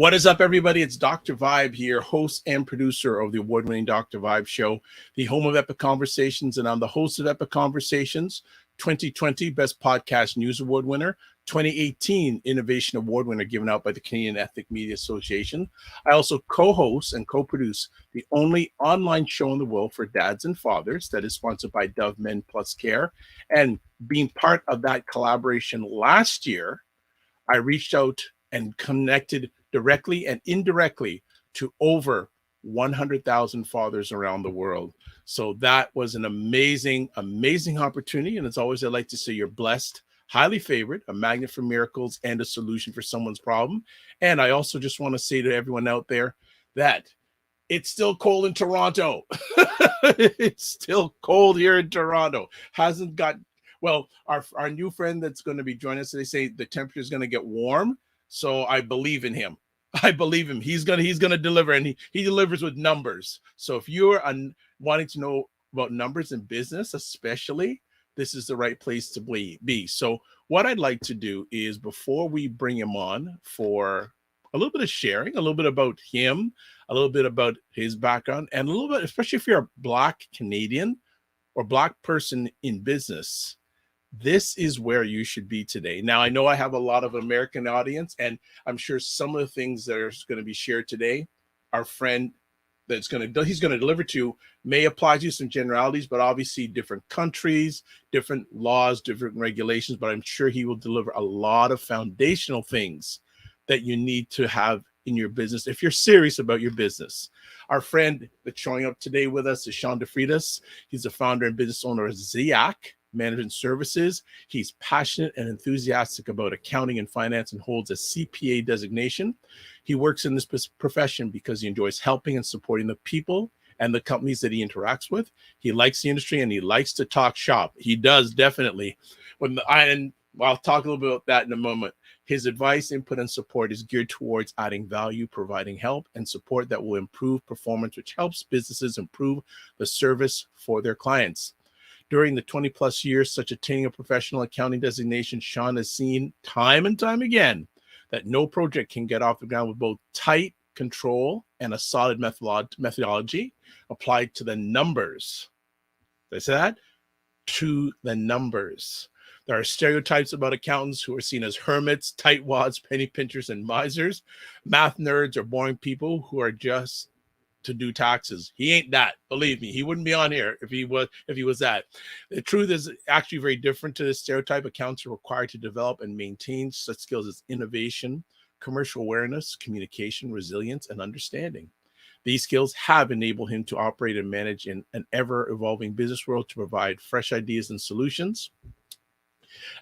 What is up, everybody? It's Dr. Vibe here, host and producer of the award-winning Dr. Vibe Show, the home of Epic Conversations, and I'm the host of Epic Conversations, 2020 Best Podcast News Award winner, 2018 Innovation Award winner given out by the Canadian Ethnic Media Association. I also co-host and co-produce the only online show in the world for dads and fathers that is sponsored by Dove Men Plus Care. And being part of that collaboration last year, I reached out and connected directly and indirectly to over 100,000 fathers around the world. So that was an amazing, amazing opportunity. And as always, I like to say you're blessed, highly favored, a magnet for miracles, and a solution for someone's problem. And I also just want to say to everyone out there that it's still cold in Toronto. It's still cold here in Toronto. Hasn't got, well, our new friend that's going to be joining us, they say the temperature is going to get warm. So I believe in him. I believe him. He's gonna deliver, and he delivers with numbers. So if you're wanting to know about numbers in business, especially, this is the right place to be. So what I'd like to do is, before we bring him on for a little bit of sharing, a little bit about him, a little bit about his background, and a little bit, especially if you're a Black Canadian or Black person in business, this is where you should be today. Now, I know I have a lot of American audience, and I'm sure some of the things that are going to be shared today, our friend he's going to deliver to may apply to some generalities, but obviously different countries, different laws, different regulations, but I'm sure he will deliver a lot of foundational things that you need to have in your business if you're serious about your business. Our friend that's showing up today with us is Sean De Freitas. He's the founder and business owner of Zayick Management Services. He's passionate and enthusiastic about accounting and finance and holds a CPA designation. He works in this profession because he enjoys helping and supporting the people and the companies that he interacts with. He likes the industry and he likes to talk shop. He does, definitely. I'll talk a little bit about that in a moment. His advice, input, and support is geared towards adding value, providing help and support that will improve performance, which helps businesses improve the service for their clients. During the 20 plus years, such attaining a professional accounting designation, Sean has seen time and time again that no project can get off the ground with both tight control and a solid methodology applied to the numbers. Did I say that? To the numbers. There are stereotypes about accountants who are seen as hermits, tightwads, penny pinchers, and misers, math nerds, or boring people who are just to do taxes. He ain't that. Believe me, he wouldn't be on here if he was that. The truth is actually very different to this stereotype. Accountants are required to develop and maintain such skills as innovation, commercial awareness, communication, resilience, and understanding. These skills have enabled him to operate and manage in an ever-evolving business world to provide fresh ideas and solutions.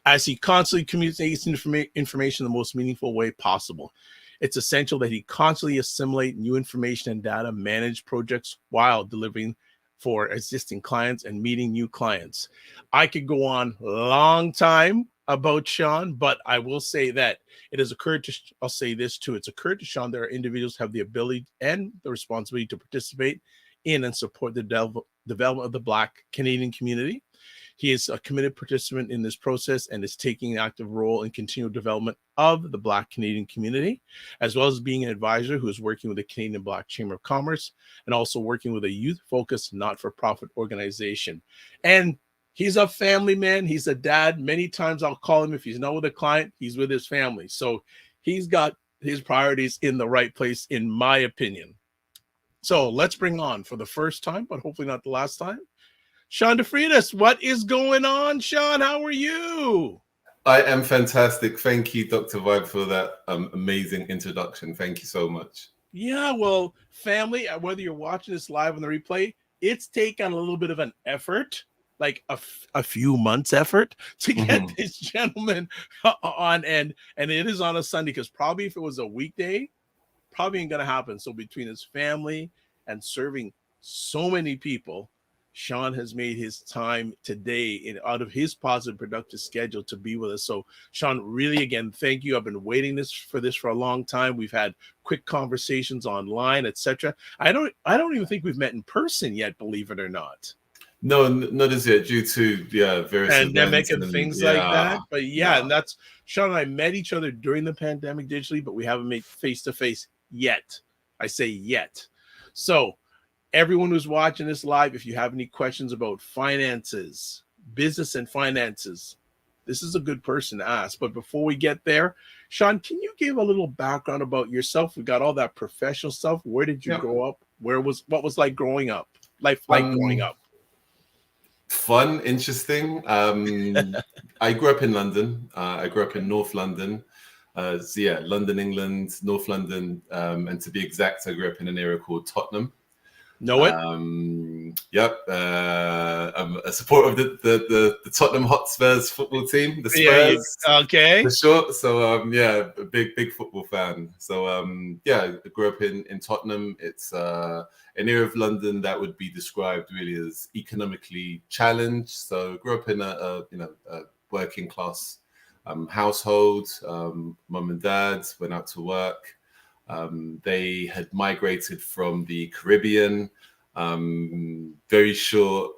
As he constantly communicates information in the most meaningful way possible, it's essential that he constantly assimilate new information and data, manage projects while delivering for existing clients and meeting new clients. I could go on a long time about Sean, but I will say that it has occurred to, I'll say this too, it's occurred to Sean that our individuals have the ability and the responsibility to participate in and support the development of the Black Canadian community. He is a committed participant in this process and is taking an active role in continual development of the Black Canadian community, as well as being an advisor who is working with the Canadian Black Chamber of Commerce and also working with a youth-focused not-for-profit organization. And he's a family man. He's a dad. Many times I'll call him if he's not with a client, he's with his family. So he's got his priorities in the right place, in my opinion. So let's bring on, for the first time, but hopefully not the last time, Sean De Freitas. What is going on, Sean? How are you? I am fantastic. Thank you, Dr. Vibe, for that amazing introduction. Thank you so much. Yeah, well, family, whether you're watching this live on the replay, it's taken a little bit of an effort, like a few months effort to get this gentleman on, and it is on a Sunday, because probably if it was a weekday, probably ain't going to happen. So between his family and serving so many people, Sean has made his time today out of his positive, productive schedule to be with us. So, Sean, really, again, thank you. I've been waiting for this for a long time. We've had quick conversations online, etc. I don't even think we've met in person yet, believe it or not. No, not as yet, due to various Pandemic events and and things like that. But yeah, yeah. and that's Sean and I met each other during the pandemic digitally, but we haven't met face to face yet. I say yet. So everyone who's watching this live, if you have any questions about finances, business and finances, this is a good person to ask. But before we get there, Sean, can you give a little background about yourself? We got all that professional stuff. Where did you Yeah. grow up? What was like growing up? Life like growing up? Fun, interesting. I grew up in London. I grew up in North London. So yeah, London, England, North London, and to be exact, I grew up in an area called Tottenham. Know it? Yep. I'm a supporter of the Tottenham Hotspurs football team, the Yeah. Spurs, Okay. for sure. So yeah, a big football fan. So yeah, I grew up in Tottenham. It's an area of London that would be described really as economically challenged. So grew up in a working class household. Mum and dad went out to work. They had migrated from the Caribbean. Very short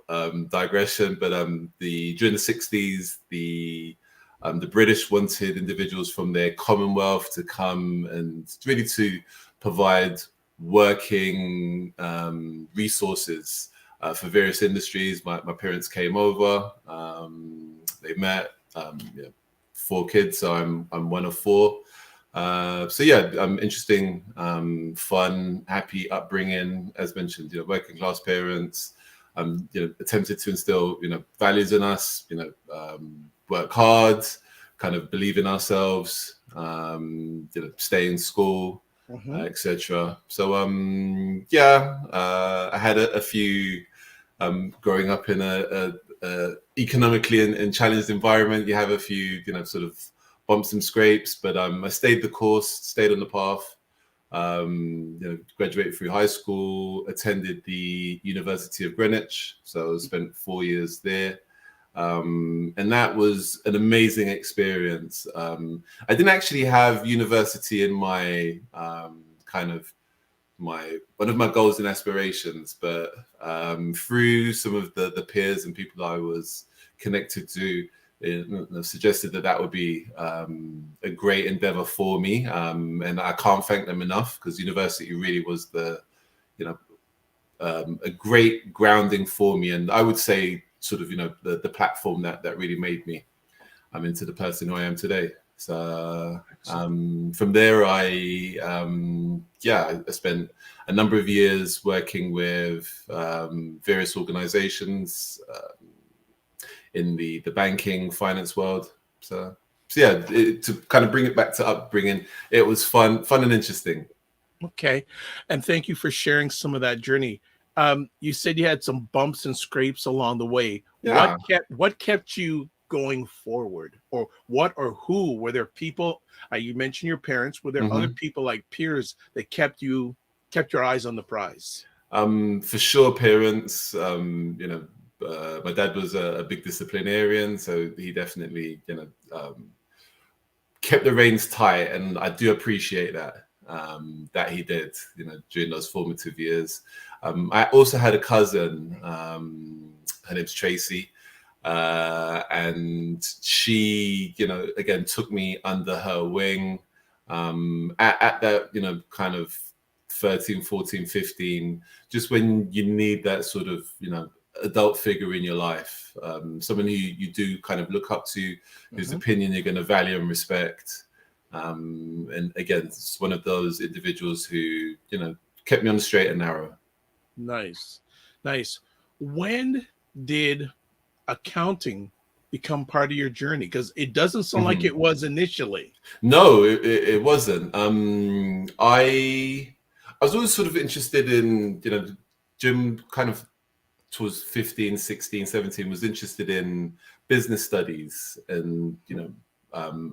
digression, but during the 60s, the British wanted individuals from their Commonwealth to come and really to provide working resources for various industries. My parents came over. They met. 4 kids, so I'm one of 4. So yeah, interesting, fun, happy upbringing. As mentioned, working class parents. Attempted to instill values in us. Work hard, kind of believe in ourselves. Stay in school, etc. So yeah, I had a few growing up in a economically and challenged environment. You have a few sort of bumps and scrapes, but I stayed the course, stayed on the path. Graduated through high school, attended the University of Greenwich, so I spent 4 years there, and that was an amazing experience. I didn't actually have university in my one of my goals and aspirations, but through some of the peers and people I was connected to, suggested that would be a great endeavor for me, and I can't thank them enough, because university really was a great grounding for me, and I would say sort of the platform that really made me into the person who I am today. So from there, I spent a number of years working with various organizations in the banking, finance world. So yeah, to kind of bring it back to upbringing, it was fun and interesting. Okay. And thank you for sharing some of that journey. You said you had some bumps and scrapes along the way. Yeah. What kept you going forward? Or what or who? Were there people, you mentioned your parents, were there other people like peers that kept your eyes on the prize? For sure, parents. My dad was a big disciplinarian, so he definitely kept the reins tight, and I do appreciate that. That he did, during those formative years. I also had a cousin. Her name's Tracy, and she, again, took me under her wing at that, kind of 13, 14, 15, just when you need that sort of, adult figure in your life, someone who you do kind of look up to, whose opinion you're going to value and respect. And again, it's one of those individuals who, kept me on the straight and narrow. Nice. When did accounting become part of your journey? Because it doesn't sound like it was initially. No, it wasn't. I was always sort of interested in, Jim kind of towards 15, 16, 17 was interested in business studies and,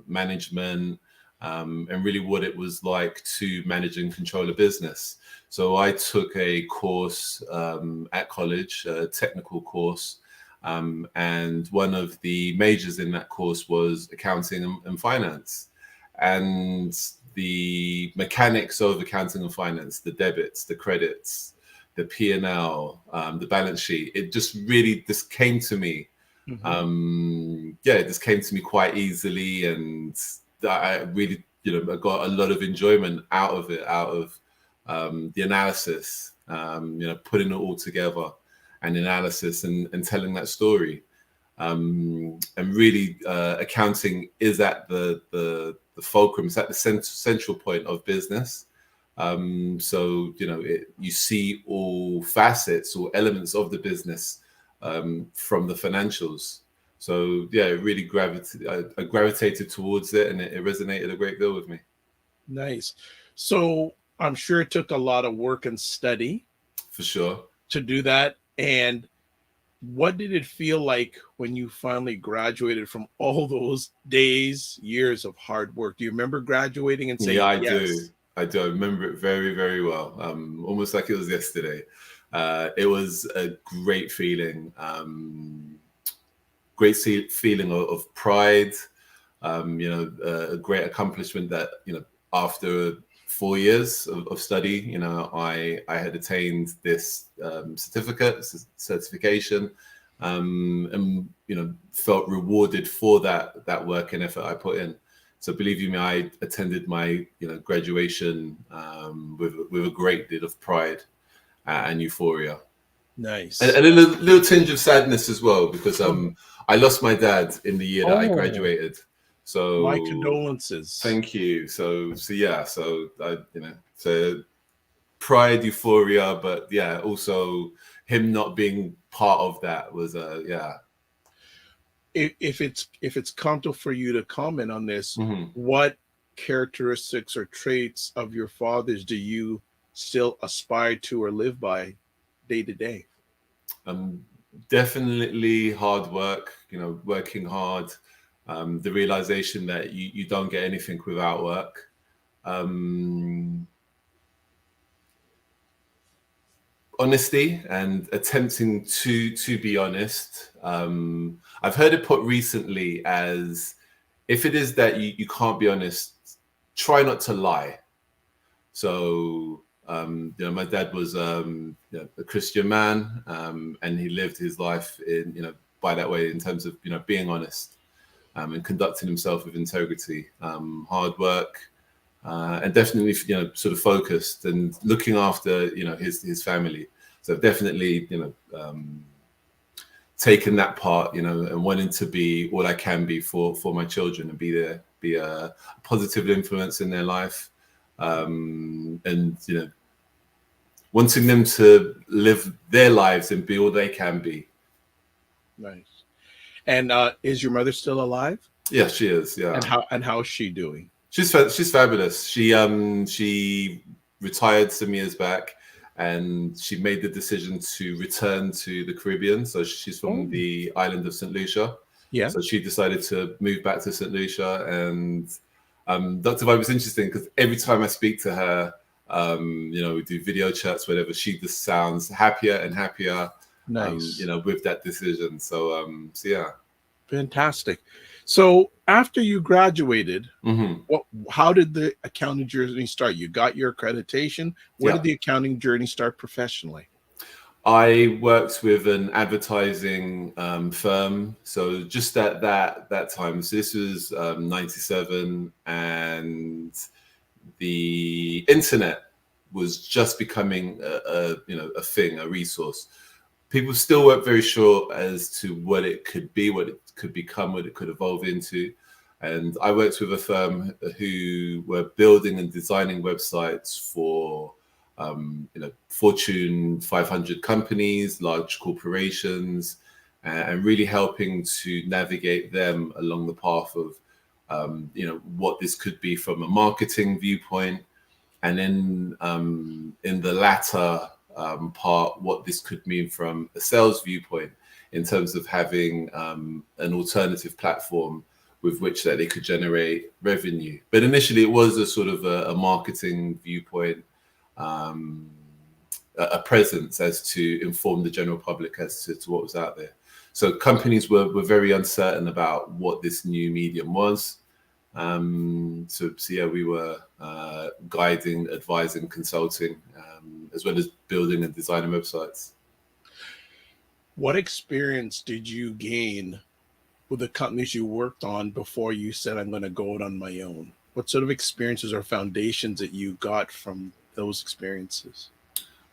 management, and really what it was like to manage and control a business. So I took a course at college, a technical course, and one of the majors in that course was accounting and finance. And the mechanics of accounting and finance, the debits, the credits, the P&L, the balance sheet. It just really just came to me. It just came to me quite easily, and I really, I got a lot of enjoyment out of it, out of the analysis, putting it all together, and analysis and telling that story. And really, accounting is at the fulcrum, it's at the central point of business. So, you see all facets or elements of the business from the financials. So, yeah, it really I gravitated towards it, and it resonated a great deal with me. Nice. So I'm sure it took a lot of work and study. For sure. To do that. And what did it feel like when you finally graduated from all those days, years of hard work? Do you remember graduating and saying, yeah, yes? I do. I remember it very, very well. Almost like it was yesterday. It was a great feeling. Great feeling of pride. A great accomplishment that, after 4 years of study, I had attained this certification, and felt rewarded for that work and effort I put in. So believe you me, I attended my graduation with a great deal of pride and euphoria. Nice. And a little tinge of sadness as well, because I lost my dad in the year that I graduated. So my condolences. Thank you. So pride, euphoria, but yeah, also him not being part of that was If it's comfortable for you to comment on this, Mm-hmm. what characteristics or traits of your father's do you still aspire to or live by day to day? Definitely hard work, working hard, the realization that you don't get anything without work. Honesty and attempting to be honest. I've heard it put recently as, if it is that you can't be honest, try not to lie. So my dad was a Christian man, and he lived his life in by that way, in terms of being honest, and conducting himself with integrity, hard work, and definitely sort of focused and looking after his family. So I've definitely taken that part, and wanting to be all I can be for my children, and be a positive influence in their life, and wanting them to live their lives and be all they can be. Nice. And is your mother still alive? Yeah, she is. Yeah. And how is she doing? She's fabulous. She retired some years back, and she made the decision to return to the Caribbean. So she's from the island of St. Lucia. Yeah. So she decided to move back to St. Lucia, and Dr. Vibe was interesting because every time I speak to her, we do video chats, whatever, she just sounds happier and happier. Nice. With that decision. So yeah. Fantastic. So after you graduated, Mm-hmm. how did the accounting journey start? You got your accreditation. Where did the accounting journey start professionally? I worked with an advertising firm. So just at that time, so this was 97, and the internet was just becoming a thing, a resource. People still weren't very sure as to what it could be, what it could become, what it could evolve into. And I worked with a firm who were building and designing websites for Fortune 500 companies, large corporations, and really helping to navigate them along the path of what this could be from a marketing viewpoint, and then in the latter part, what this could mean from a sales viewpoint, in terms of having an alternative platform with which that they could generate revenue. But initially it was a sort of a marketing viewpoint, a presence as to inform the general public as to what was out there. So companies were very uncertain about what this new medium was. So yeah, we were guiding, advising, consulting, as well as building and designing websites. What experience did you gain with the companies you worked on before you said, I'm going to go it on my own? What sort of experiences or foundations that you got from those experiences?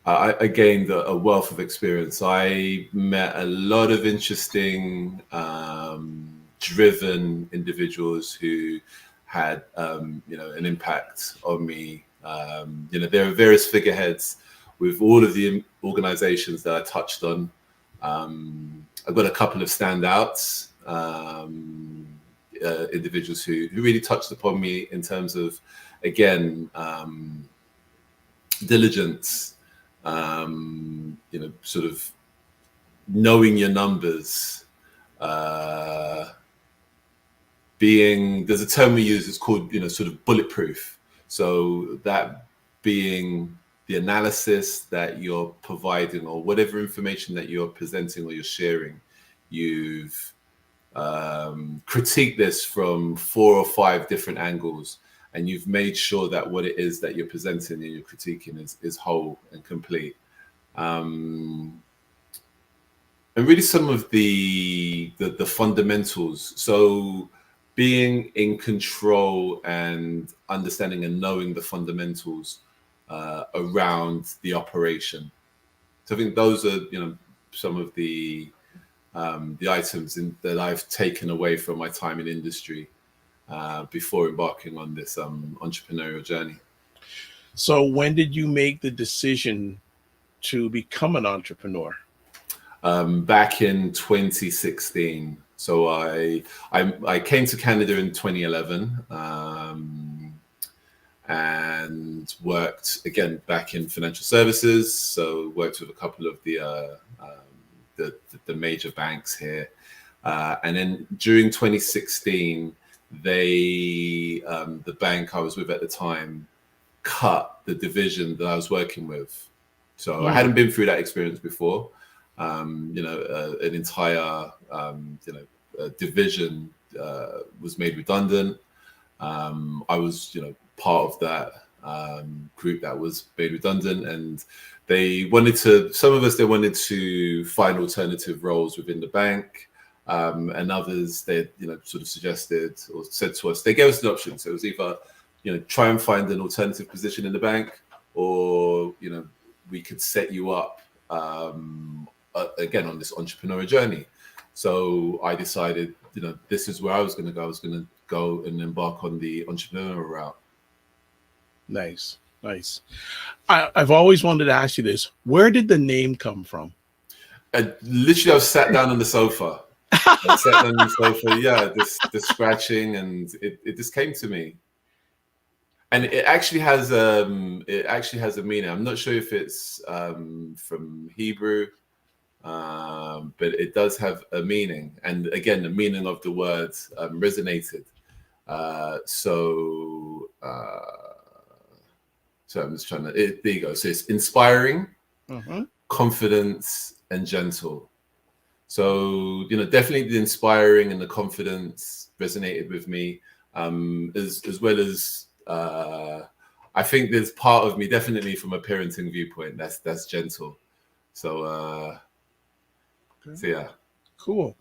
I gained a wealth of experience. I met a lot of interesting, driven individuals who had, an impact on me. There are various figureheads with all of the organizations that I touched on. I've got a couple of standouts, individuals who really touched upon me in terms of, again, diligence, sort of knowing your numbers, there's a term we use, it's called, sort of bulletproof. So that being the analysis that you're providing or whatever information that you're presenting or you're sharing, you've critiqued this from 4 or 5 different angles, and you've made sure that what it is that you're presenting and you're critiquing is whole and complete. And really some of the fundamentals. So being in control and understanding and knowing the fundamentals around the operation. So I think those are, some of the items that I've taken away from my time in industry before embarking on this entrepreneurial journey. So when did you make the decision to become an entrepreneur? Back in 2016. So I came to Canada in 2011 and worked again back in financial services. So worked with a couple of the major banks here, and then during 2016, the bank I was with at the time cut the division that I was working with. So I hadn't been through that experience before. An entire division was made redundant. I was part of that group that was made redundant, and they wanted to find alternative roles within the bank, and others they sort of suggested or said to us, they gave us an option. So it was either try and find an alternative position in the bank, or we could set you up again on this entrepreneurial journey. So I decided, this is where I was going to go. I was going to go and embark on the entrepreneurial route. Nice. I've always wanted to ask you this. Where did the name come from? I was sat down on the sofa. The scratching, and it just came to me. And it actually has a meaning. I'm not sure if it's from Hebrew, but it does have a meaning. And again, the meaning of the word resonated. So I'm just trying to. There you go. So it's inspiring, confidence, and gentle. So definitely the inspiring and the confidence resonated with me, as well as. I think there's part of me, definitely from a parenting viewpoint, that's gentle. So, so yeah. Cool.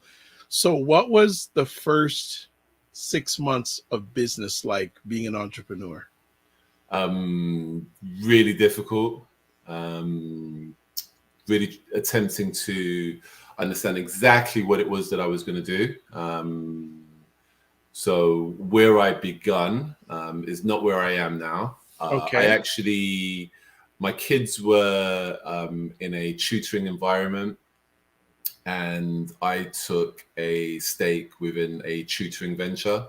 So what was the first 6 months of business like, being an entrepreneur? Really difficult. Really attempting to understand exactly what it was that I was going to do. So where I begun is not where I am now. Okay. My kids were in a tutoring environment, and I took a stake within a tutoring venture.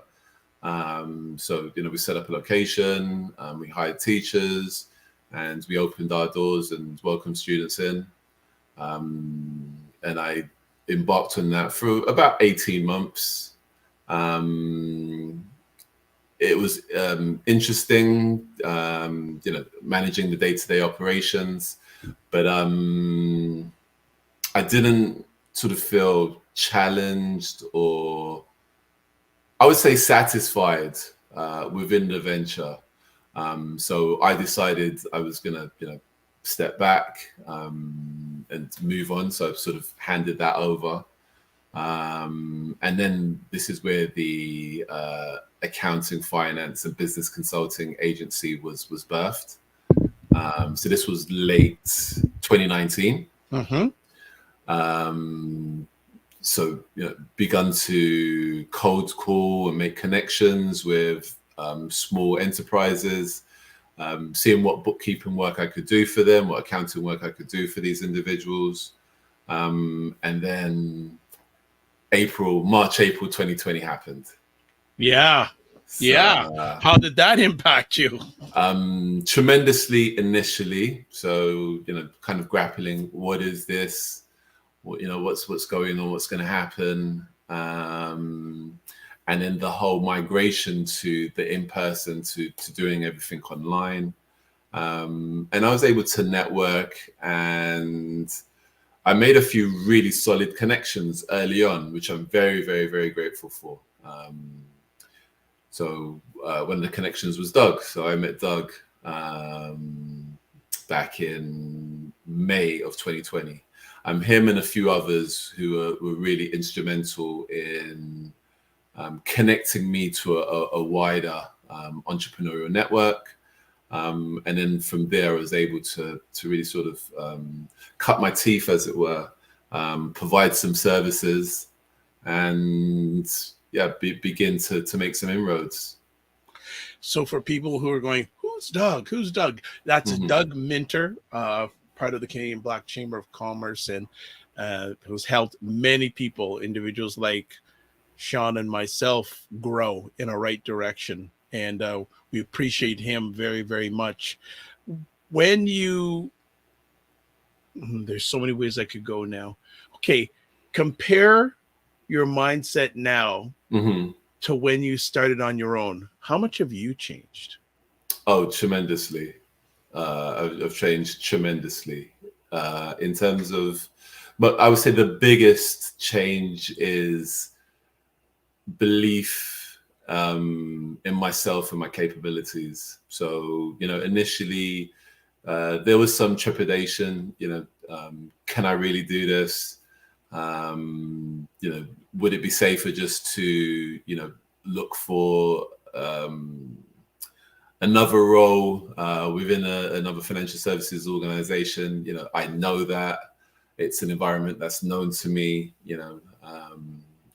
So, we set up a location, we hired teachers, and we opened our doors and welcomed students in. And I embarked on that for about 18 months. It was interesting, managing the day-to-day operations, but I didn't sort of feel challenged, or I would say satisfied within the venture. So I decided I was gonna, step back and move on. So I've sort of handed that over. And then this is where the accounting, finance, and business consulting agency was birthed. So this was late 2019. Mm-hmm. So begun to cold call and make connections with small enterprises, seeing what bookkeeping work I could do for them, what accounting work I could do for these individuals. And then March, April 2020 happened. Yeah. So, yeah. How did that impact you? Tremendously initially. So, kind of grappling, what is this? What's going on? What's going to happen? And then the whole migration to the in-person to doing everything online. And I was able to network, and I made a few really solid connections early on, which I'm very, very, very grateful for. So one of the connections was Doug. So I met Doug back in May of 2020. Him and a few others who were really instrumental in connecting me to a wider entrepreneurial network. And then from there, I was able to really sort of cut my teeth, as it were, provide some services, and begin to make some inroads. So for people who are going, who's Doug? Who's Doug? That's Doug Minter, part of the Canadian Black Chamber of Commerce, and who's helped many people, individuals like Sean and myself, grow in a right direction. And we appreciate him very, very much. When there's so many ways I could go now. Okay, compare your mindset now to when you started on your own. How much have you changed? Oh, tremendously. I've changed tremendously in terms of, but I would say the biggest change is belief in myself and my capabilities. So, initially there was some trepidation, can I really do this? Would it be safer just to, look for another role within another financial services organization? I know that it's an environment that's known to me,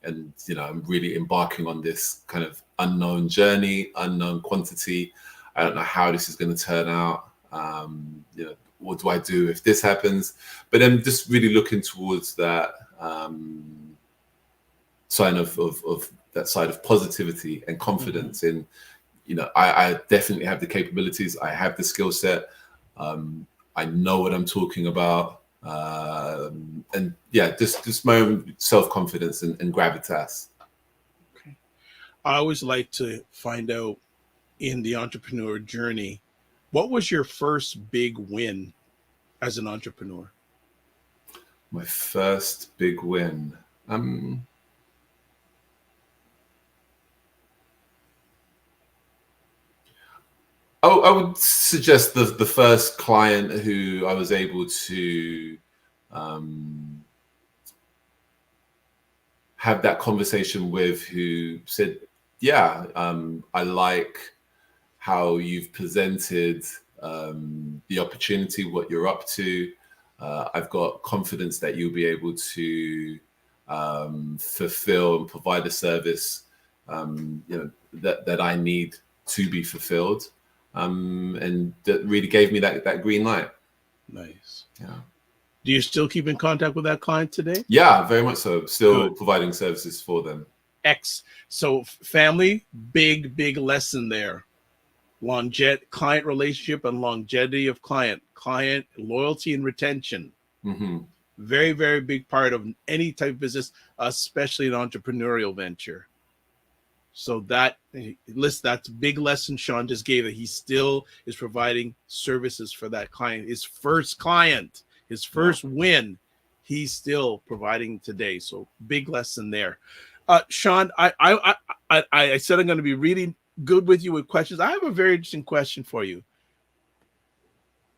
and I'm really embarking on this kind of unknown journey, unknown quantity. I don't know how this is going to turn out. What do I do if this happens? But I'm just really looking towards that sign of that side of positivity and confidence in, I definitely have the capabilities. I have the skill set. I know what I'm talking about. And just my own self-confidence and gravitas. Okay. I always like to find out in the entrepreneur journey, what was your first big win as an entrepreneur? My first big win. I would suggest the first client who I was able to have that conversation with, who said, I like how you've presented the opportunity, what you're up to. I've got confidence that you'll be able to fulfill and provide a service that I need to be fulfilled. And that really gave me that green light. Nice. Yeah. Do you still keep in contact with that client today? Yeah, very much so. Still providing services for them. So family, big lesson there. Client relationship and longevity of client loyalty and retention. Very, very big part of any type of business, especially an entrepreneurial venture. So that's a big lesson Sean just gave, that he still is providing services for that client. His first client, his first win, he's still providing today. So big lesson there. Sean, I said I'm going to be really good with you with questions. I have a very interesting question for you.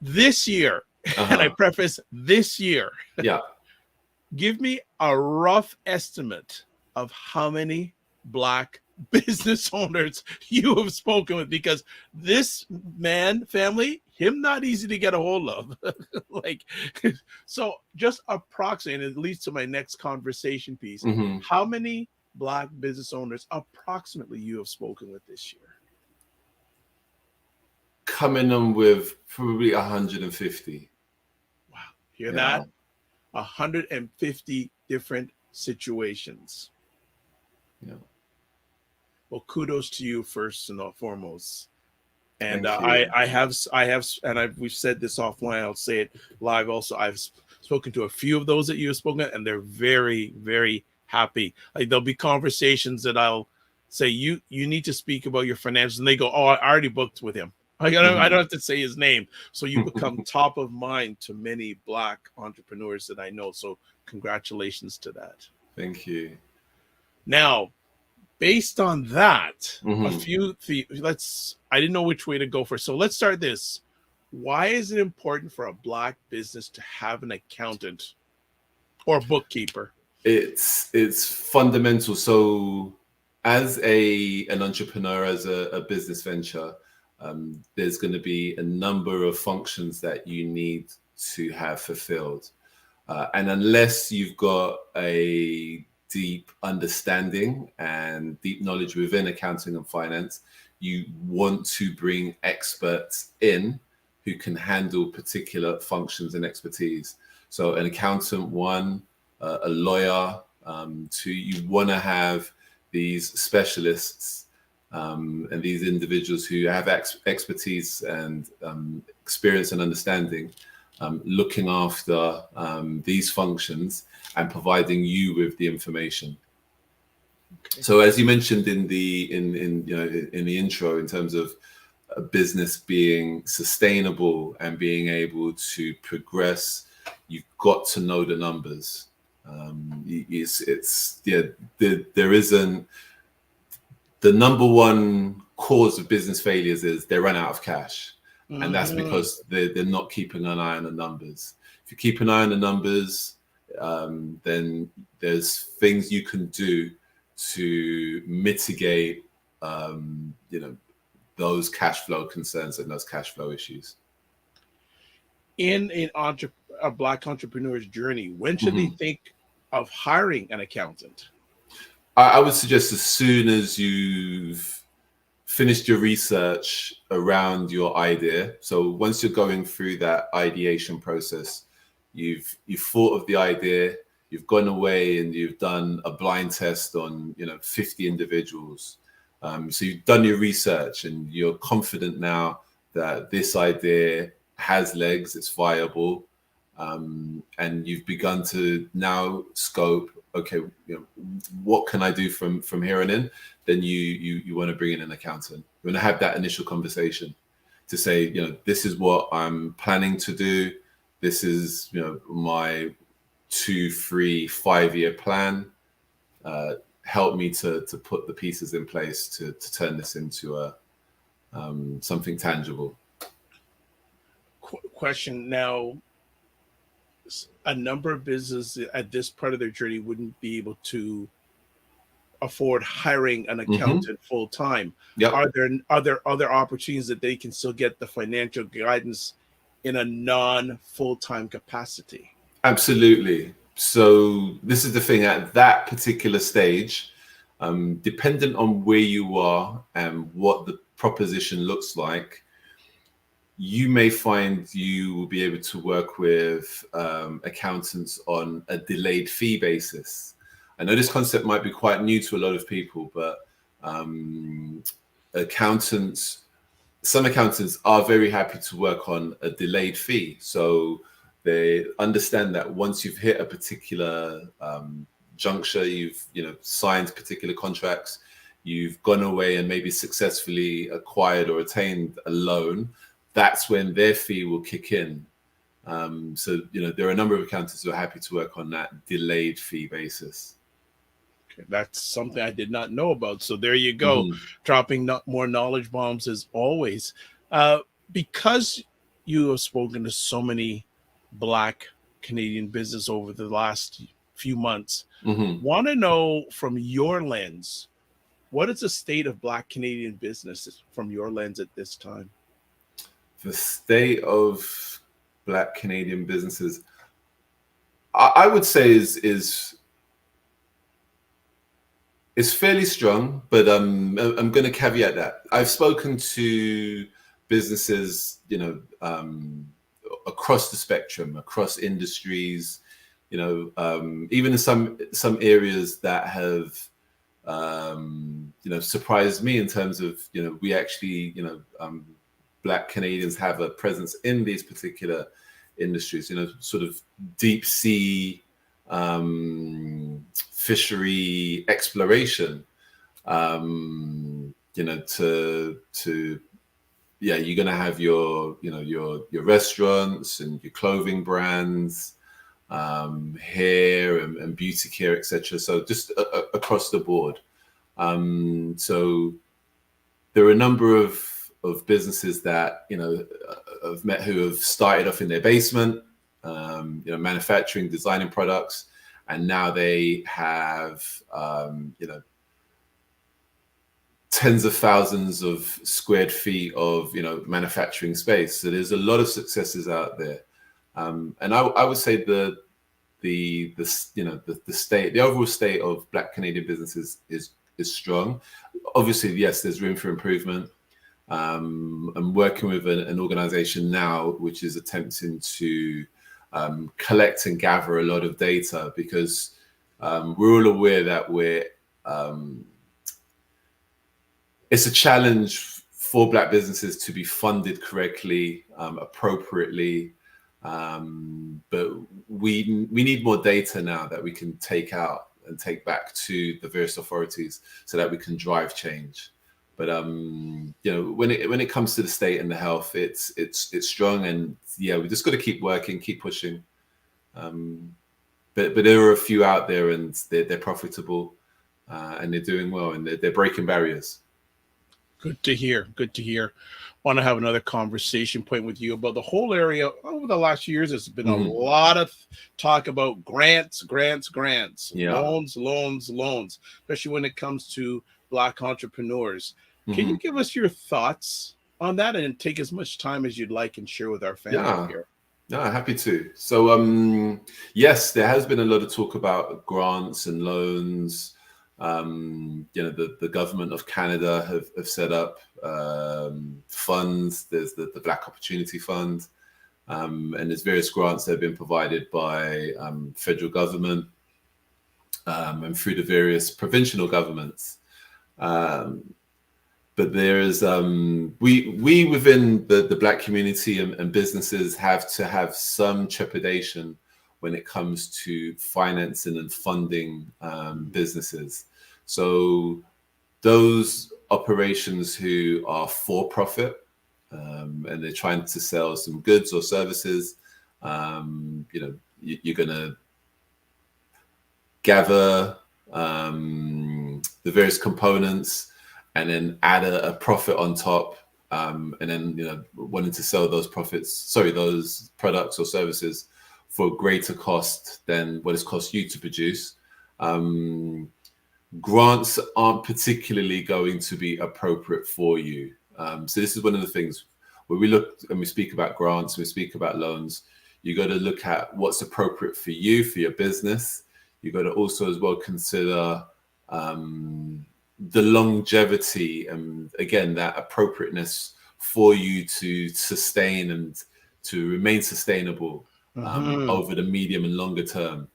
This year, and I preface this year, yeah, give me a rough estimate of how many Black business owners you have spoken with, because this man, family, him not easy to get a hold of. Like, so just approximately, and it leads to my next conversation piece. How many Black business owners approximately you have spoken with this year? Coming on with probably 150. Wow. Hear that? 150 different situations. Yeah. Well, kudos to you first and foremost. And I have, and we've said this offline. I'll say it live. Also, I've spoken to a few of those that you have spoken, and they're very, very happy. Like, there'll be conversations that I'll say, you need to speak about your finances, and they go, "Oh, I already booked with him. I don't have to say his name." So you become top of mind to many Black entrepreneurs that I know. So congratulations to that. Thank you. Now, based on that, I didn't know which way to go first. So let's start this. Why is it important for a Black business to have an accountant or bookkeeper? It's fundamental. So as an entrepreneur, as a business venture, there's going to be a number of functions that you need to have fulfilled. And unless you've got a deep understanding and deep knowledge within accounting and finance, you want to bring experts in who can handle particular functions and expertise. So an accountant, one, a lawyer, two, you want to have these specialists and these individuals who have expertise and experience and understanding, looking after these functions and providing you with the information. Okay. So, as you mentioned in the intro, in terms of a business being sustainable and being able to progress, you've got to know the numbers. There isn't. The number one cause of business failures is they run out of cash. And that's because they're not keeping an eye on the numbers. If you keep an eye on the numbers, then there's things you can do to mitigate, those cash flow concerns and those cash flow issues. In a Black entrepreneur's journey, when should they think of hiring an accountant? I would suggest as soon as you've finished your research around your idea. So once you're going through that ideation process, you've thought of the idea, you've gone away and you've done a blind test on 50 individuals. So you've done your research and you're confident now that this idea has legs, it's viable, and you've begun to now scope, okay, what can I do from here on in? Then you want to bring in an accountant. You want to have that initial conversation to say, this is what I'm planning to do. This is, my 2, 3, 5-year plan. Help me to put the pieces in place to turn this into something tangible. Question now. A number of businesses at this part of their journey wouldn't be able to afford hiring an accountant full time. Yep. Are there other opportunities that they can still get the financial guidance in a non-full-time capacity? Absolutely. So this is the thing, at that particular stage, dependent on where you are and what the proposition looks like, you may find you will be able to work with accountants on a delayed fee basis. I know this concept might be quite new to a lot of people, but some accountants are very happy to work on a delayed fee. So they understand that once you've hit a particular juncture, you've signed particular contracts, you've gone away and maybe successfully acquired or attained a loan, that's when their fee will kick in. So there are a number of accountants who are happy to work on that delayed fee basis. Okay, that's something I did not know about. So there you go, Mhm. dropping more knowledge bombs as always. Uh, because you have spoken to so many Black Canadian business over the last few months, Mhm. want to know from your lens, what is the state of Black Canadian business from your lens at this time? The state of Black Canadian businesses, I would say is fairly strong, but I'm going to caveat that. I've spoken to businesses, across the spectrum, across industries, even in some areas that have, surprised me in terms of, we actually, Black Canadians have a presence in these particular industries, sort of deep sea, fishery exploration, to yeah, you're going to have your, your restaurants and your clothing brands, hair and beauty care, etc. So just across the board. So there are a number of businesses that, I've met who have started off in their basement, manufacturing, designing products, and now they have, tens of thousands of square feet of, manufacturing space. So there's a lot of successes out there, and I would say the state, the overall state of Black Canadian businesses is strong. Obviously, yes, there's room for improvement. I'm working with an organization now which is attempting to collect and gather a lot of data, because we're all aware that it's a challenge for Black businesses to be funded correctly, appropriately. But we need more data now that we can take out and take back to the various authorities so that we can drive change. But when it comes to the state and the health, it's strong, and yeah, we just got to keep working, keep pushing. But there are a few out there, and they're profitable, and they're doing well, and they're breaking barriers. Good to hear. Good to hear. Want to have another conversation point with you about the whole area. Over the last years, there's been a Mhm. lot of talk about grants, grants, grants, Yeah. loans, loans, loans, especially when it comes to Black entrepreneurs. Can you Mhm. give us your thoughts on that and take as much time as you'd like and share with our family Yeah. here? No, happy to. So, yes, there has been a lot of talk about grants and loans. The government of Canada have set up funds. There's the Black Opportunity Fund, and there's various grants that have been provided by federal government, and through the various provincial governments. Um, but there is, we within the Black community and businesses have to have some trepidation when it comes to financing and funding businesses. So those operations who are for profit, and they're trying to sell some goods or services, you're going to gather the various components and then add a profit on top, and then wanting to sell those those products or services for greater cost than what it's cost you to produce. Grants aren't particularly going to be appropriate for you. So this is one of the things where we look and we speak about grants, we speak about loans. You got to look at what's appropriate for you, for your business. You got to also as well consider the longevity and again that appropriateness for you to sustain and to remain sustainable Mhm. over the medium and longer term.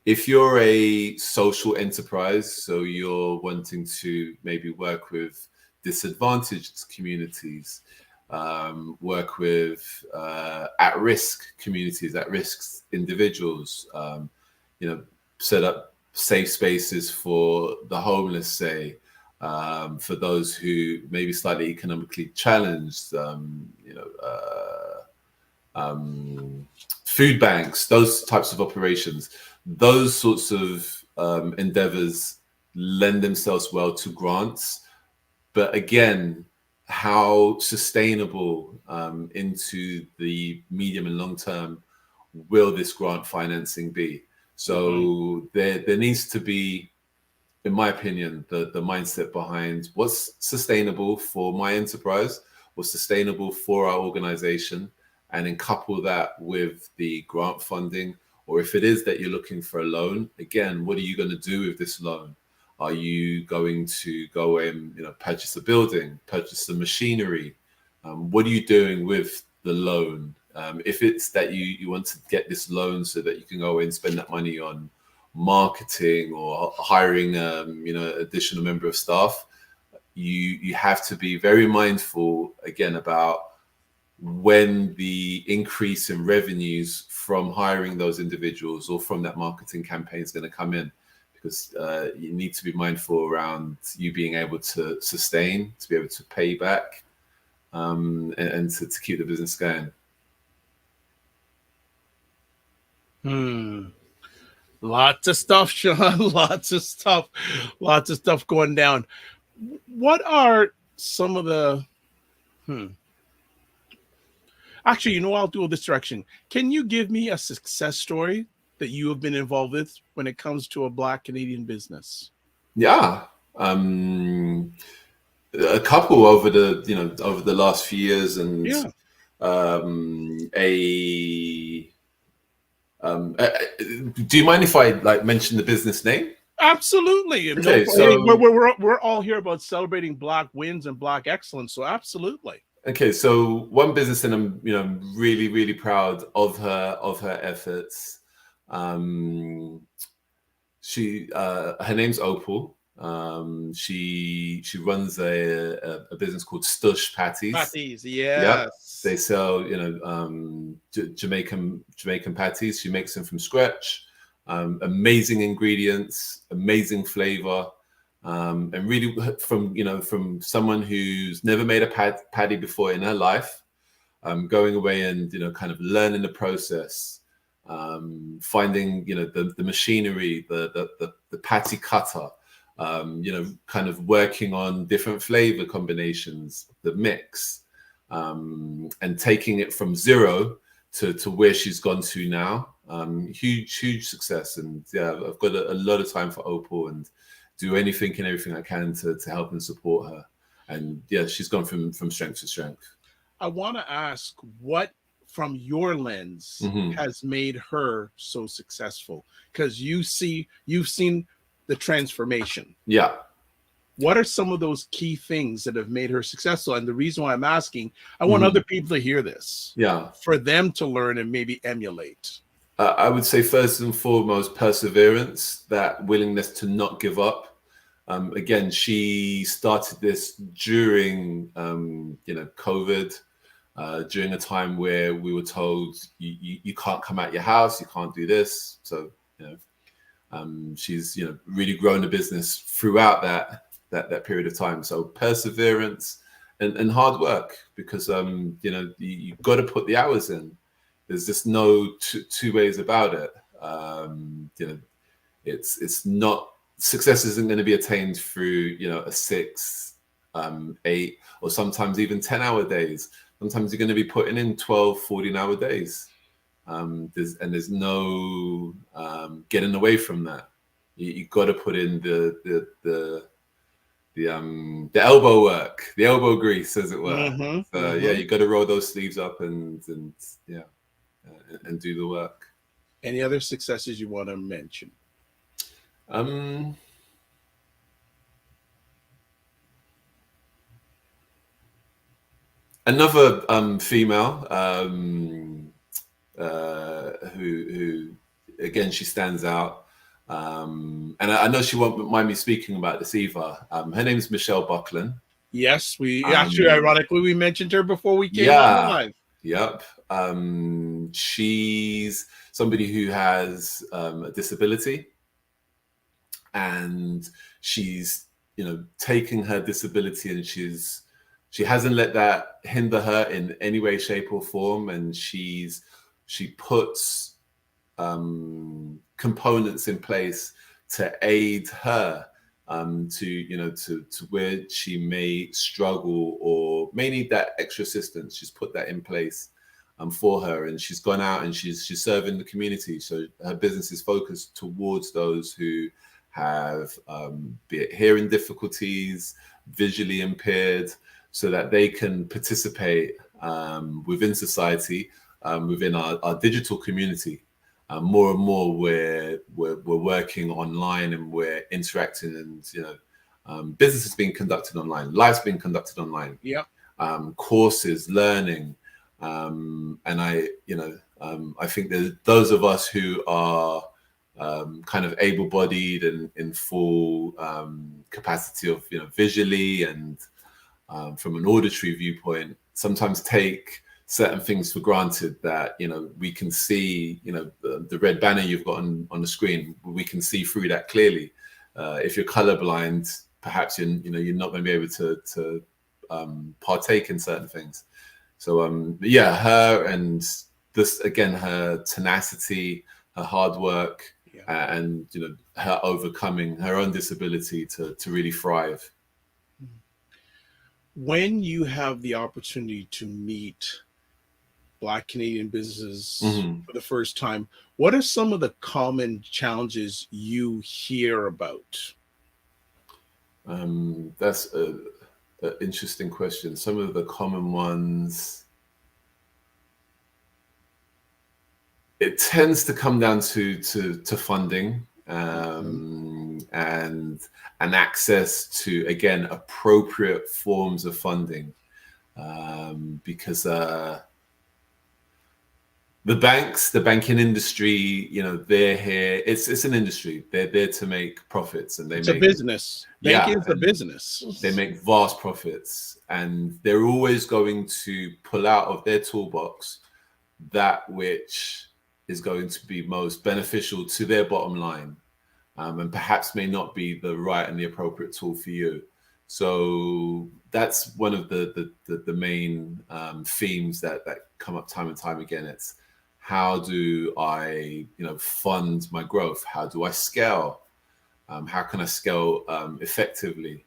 If you're a social enterprise, so you're wanting to maybe work with disadvantaged communities, work with at-risk communities, at-risk individuals, set up safe spaces for the homeless, say, for those who may be slightly economically challenged, food banks, those types of operations, those sorts of endeavors lend themselves well to grants. But again, how sustainable into the medium and long term will this grant financing be? So there needs to be, in my opinion, the mindset behind what's sustainable for my enterprise, what's sustainable for our organization, and then couple that with the grant funding. Or if it is that you're looking for a loan, again, what are you going to do with this loan? Are you going to go and purchase a building, purchase some machinery? What are you doing with the loan? If it's that you want to get this loan so that you can go and spend that money on marketing or hiring additional member of staff, you have to be very mindful again about when the increase in revenues from hiring those individuals or from that marketing campaign is going to come in, because you need to be mindful around you being able to sustain, to be able to pay back, and to keep the business going. Lots of stuff, Sean. Lots of stuff going down. What are some of the Actually, I'll do this direction. Can you give me a success story that you have been involved with when it comes to a Black Canadian business? Yeah. A couple over the last few years, and do you mind if I mention the business name? Absolutely. Okay, we're all here about celebrating Black wins and Black excellence, so absolutely. Okay, so one business, and I'm really, really proud of her efforts. She her name's Opal. She runs a business called Stush Patties. Patties, yes. Yep. They sell Jamaican patties. She makes them from scratch. Amazing ingredients, amazing flavor. And really from someone who's never made a patty before in her life, going away and kind of learning the process, finding the machinery, the patty cutter, kind of working on different flavor combinations, the mix, and taking it from zero to where she's gone to now. Huge success. And yeah, I've got a lot of time for Opal and do anything and everything I can to help and support her. And yeah, she's gone from strength to strength. I want to ask, what from your lens has made her so successful? Because you've seen the transformation. Yeah. What are some of those key things that have made her successful? And the reason why I'm asking, I want other people to hear this. Yeah. For them to learn and maybe emulate. I would say first and foremost, perseverance, that willingness to not give up. Again, she started this during, COVID, during a time where we were told you can't come out your house, you can't do this. So, she's really grown the business throughout that period of time. So perseverance and hard work, because you've got to put the hours in. There's just no two ways about it. It's not, success isn't going to be attained through a 6, 8, or sometimes even 10-hour days. Sometimes you're going to be putting in 12, 14-hour days. There's no getting away from that. You got to put in the elbow work, the elbow grease, as it were. Yeah, you got to roll those sleeves up and do the work. Any other successes you want to mention? Another female who again, she stands out, and I know she won't mind me speaking about this either. Her name is Michelle Buckland. Yes, we actually, ironically, we mentioned her before we came on live. Yep. She's somebody who has a disability, and she's taking her disability, and she hasn't let that hinder her in any way, shape, or form. And she puts components in place to aid her to where she may struggle or may need that extra assistance. She's put that in place for her, and she's gone out and she's serving the community. So her business is focused towards those who have be it hearing difficulties, visually impaired, so that they can participate within society, within our digital community. More and more we're working online, and we're interacting, and business is being conducted online, life's being conducted online. Yeah. Courses, learning, and I think that those of us who are kind of able-bodied and in full capacity of visually and from an auditory viewpoint, sometimes take certain things for granted, that we can see the red banner you've got on the screen. We can see through that clearly. If you're colorblind, perhaps you're not going to be able to partake in certain things. So her, and this again, her tenacity, her hard work, and her overcoming her own disability to really thrive. When you have the opportunity to meet Black Canadian businesses for the first time, what are some of the common challenges you hear about? That's an interesting question. Some of the common ones, it tends to come down to funding, and access to, again, appropriate forms of funding, because the banks, the banking industry, they're here. It's an industry. They're there to make profits, and It's a business. Banking is a business. They make vast profits, and they're always going to pull out of their toolbox that which is going to be most beneficial to their bottom line, and perhaps may not be the right and the appropriate tool for you. So that's one of the main themes that come up time and time again. It's, how do I fund my growth? How do I scale? How can I scale effectively?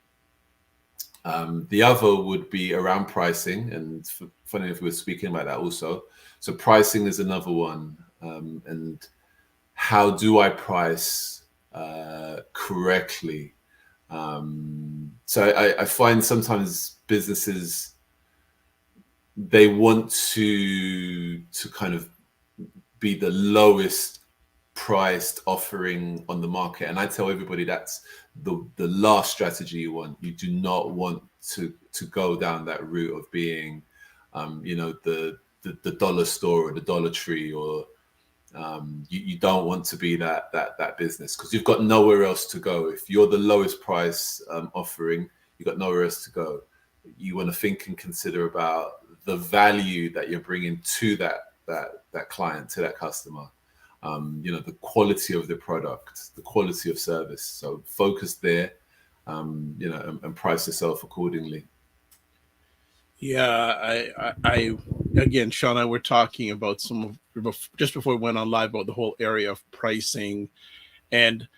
The other would be around pricing, and funny if we were speaking about that also. So pricing is another one, and how do I price correctly? So I find sometimes businesses, they want to kind of be the lowest priced offering on the market, and I tell everybody that's the last strategy you want. You do not want to go down that route of being the dollar store or the Dollar Tree, or you don't want to be that business, because you've got nowhere else to go. If you're the lowest price offering, you've got nowhere else to go. You want to think and consider about the value that you're bringing to that client, to that customer, the quality of the product, the quality of service. So focus there, and price yourself accordingly. Yeah, I again, Sean and I were talking about just before we went on live, about the whole area of pricing, and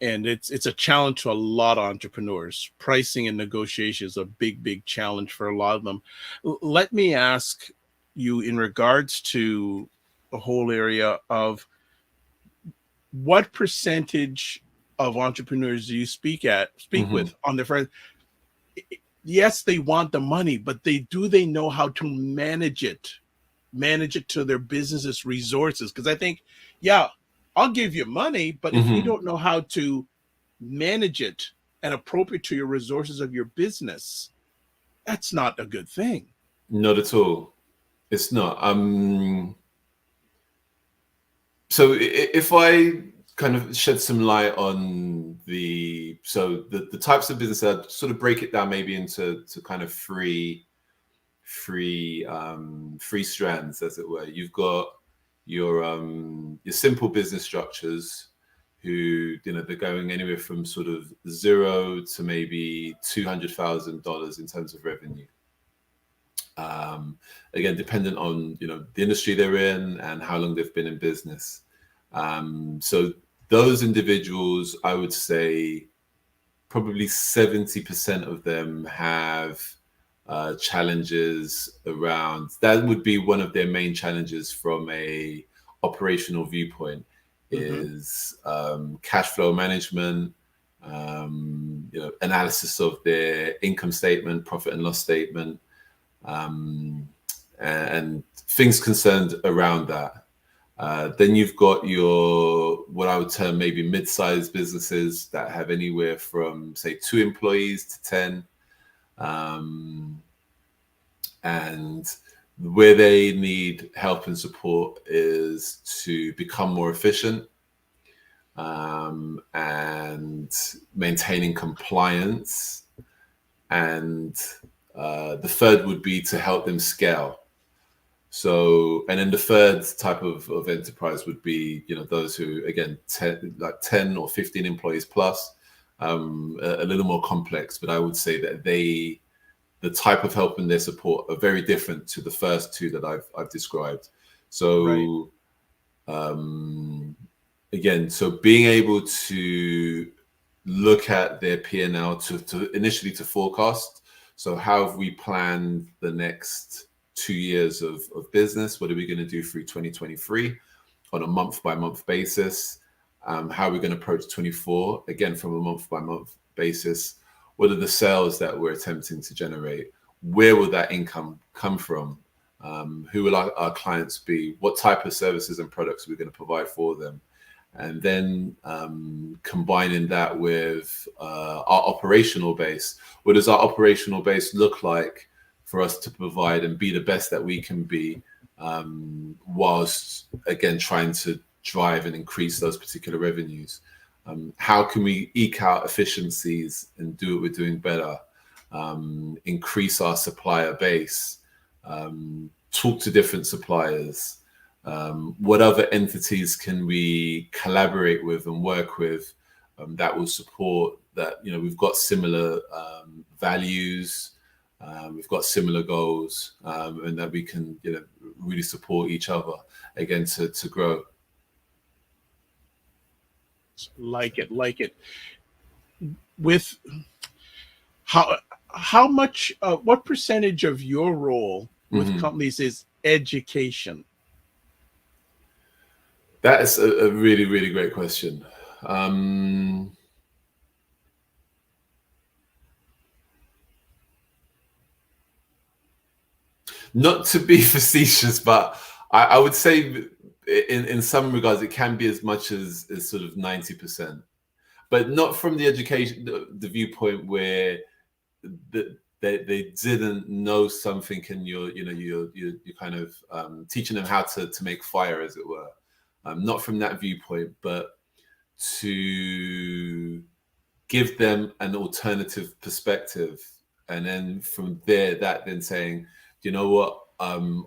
it's a challenge to a lot of entrepreneurs. Pricing and negotiation is a big challenge for a lot of them. Let me ask you, in regards to the whole area of, what percentage of entrepreneurs do you speak with on their friends? Yes, they want the money, but they know how to manage it to their business's resources? Because I think, I'll give you money, but if you don't know how to manage it and appropriate to your resources of your business, that's not a good thing. Not at all. It's not. So if I kind of shed some light on the types of business, I'd sort of break it down maybe into kind of three strands, as it were. You've got your simple business structures, who they're going anywhere from sort of zero to maybe $200,000 in terms of revenue. Again, dependent on the industry they're in and how long they've been in business. So those individuals, I would say, probably 70% of them have challenges around. That would be one of their main challenges from a operational viewpoint, is cash flow management, analysis of their income statement, profit and loss statement, and things concerned around that. Then you've got your, what I would term maybe mid-sized businesses that have anywhere from, say, 2 employees to 10. And where they need help and support is to become more efficient, and maintaining compliance. And the third would be to help them scale. So, and then the third type of enterprise would be, those who, again, 10 or 15 employees plus, a little more complex. But I would say that the type of help and their support are very different to the first two that I've described. So, again, so being able to look at their P&L to initially to forecast. So how have we planned the next 2 years of business? What are we going to do through 2023 on a month-by-month basis? How are we going to approach 24? Again, from a month-by-month basis. What are the sales that we're attempting to generate? Where will that income come from? Who will our clients be? What type of services and products are we going to provide for them? And then combining that with our operational base. What does our operational base look like for us to provide and be the best that we can be, whilst, again, trying to drive and increase those particular revenues? How can we eke out efficiencies and do what we're doing better? Increase our supplier base, talk to different suppliers. What other entities can we collaborate with and work with that will support that? We've got similar values, we've got similar goals, and that we can really support each other, again, to grow. Like it. With how much, what percentage of your role with companies is education? That is a really, really great question. Not to be facetious, but I would say in some regards it can be as much as sort of 90%, but not from the education, the viewpoint where they didn't know something, and you're kind of teaching them how to make fire, as it were. Not from that viewpoint, but to give them an alternative perspective, and then from there, that then saying, you know what,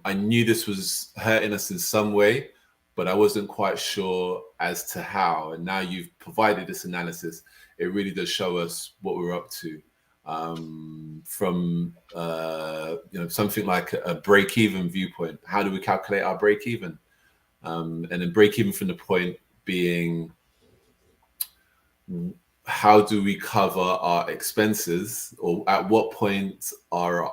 I knew this was hurting us in some way, but I wasn't quite sure as to how. And now you've provided this analysis. It really does show us what we're up to. From something like a break-even viewpoint. How do we calculate our break-even? And then break-even from the point being, how do we cover our expenses, or at what point are